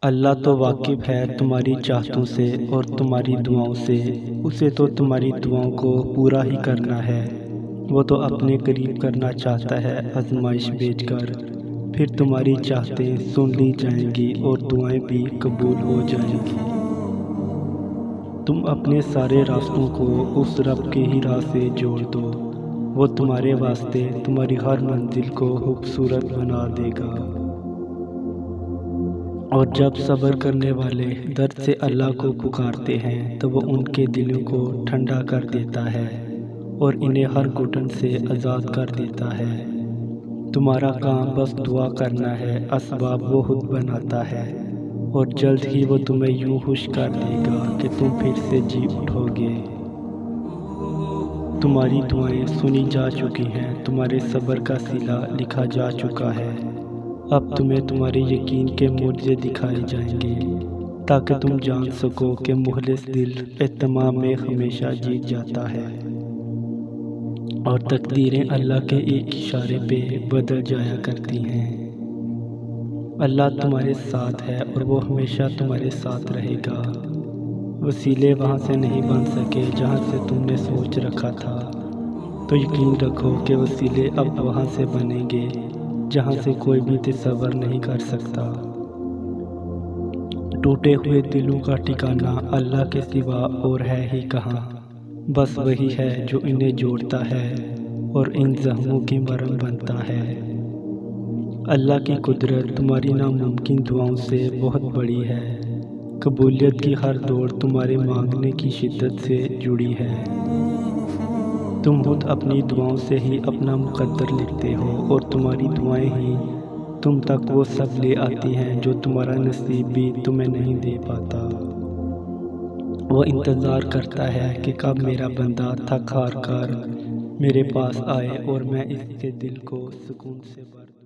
اللہ تو واقف ہے تمہاری چاہتوں سے اور تمہاری دعاؤں سے، اسے تو تمہاری دعاؤں کو پورا ہی کرنا ہے۔ وہ تو اپنے قریب کرنا چاہتا ہے آزمائش بھیج کر، پھر تمہاری چاہتیں سن لی جائیں گی اور دعائیں بھی قبول ہو جائیں گی۔ تم اپنے سارے راستوں کو اس رب کے ہی راہ سے جوڑ دو، وہ تمہارے واسطے تمہاری ہر منزل کو خوبصورت بنا دے گا۔ اور جب صبر کرنے والے درد سے اللہ کو پکارتے ہیں تو وہ ان کے دلوں کو ٹھنڈا کر دیتا ہے اور انہیں ہر گھٹن سے آزاد کر دیتا ہے۔ تمہارا کام بس دعا کرنا ہے، اسباب وہ خود بناتا ہے، اور جلد ہی وہ تمہیں یوں خوش کر دے گا کہ تم پھر سے جی اٹھو گے۔ تمہاری دعائیں سنی جا چکی ہیں، تمہارے صبر کا صلہ لکھا جا چکا ہے۔ اب تمہیں تمہارے یقین کے معجزے دکھائے جائیں گے تاکہ تم جان سکو کہ مخلص دل اہتمام میں ہمیشہ جیت جاتا ہے، اور تقدیریں اللہ کے ایک اشارے پہ بدل جایا کرتی ہیں۔ اللہ تمہارے ساتھ ہے اور وہ ہمیشہ تمہارے ساتھ رہے گا۔ وسیلے وہاں سے نہیں بن سکے جہاں سے تم نے سوچ رکھا تھا، تو یقین رکھو کہ وسیلے اب وہاں سے بنیں گے جہاں سے کوئی بھی تصور نہیں کر سکتا۔ ٹوٹے ہوئے دلوں کا ٹھکانہ اللہ کے سوا اور ہے ہی کہاں، بس وہی ہے جو انہیں جوڑتا ہے اور ان زخموں کی مرہم بنتا ہے۔ اللہ کی قدرت تمہاری ناممکن دعاؤں سے بہت بڑی ہے۔ قبولیت کی ہر دوڑ تمہارے مانگنے کی شدت سے جڑی ہے۔ تم خود اپنی دعاؤں سے ہی اپنا مقدر لکھتے ہو، اور تمہاری دعائیں ہی تم تک وہ سب لے آتی ہیں جو تمہارا نصیب بھی تمہیں نہیں دے پاتا۔ وہ انتظار کرتا ہے کہ کب میرا بندہ تھک ہار کر میرے پاس آئے اور میں اس کے دل کو سکون سے بھر دوں۔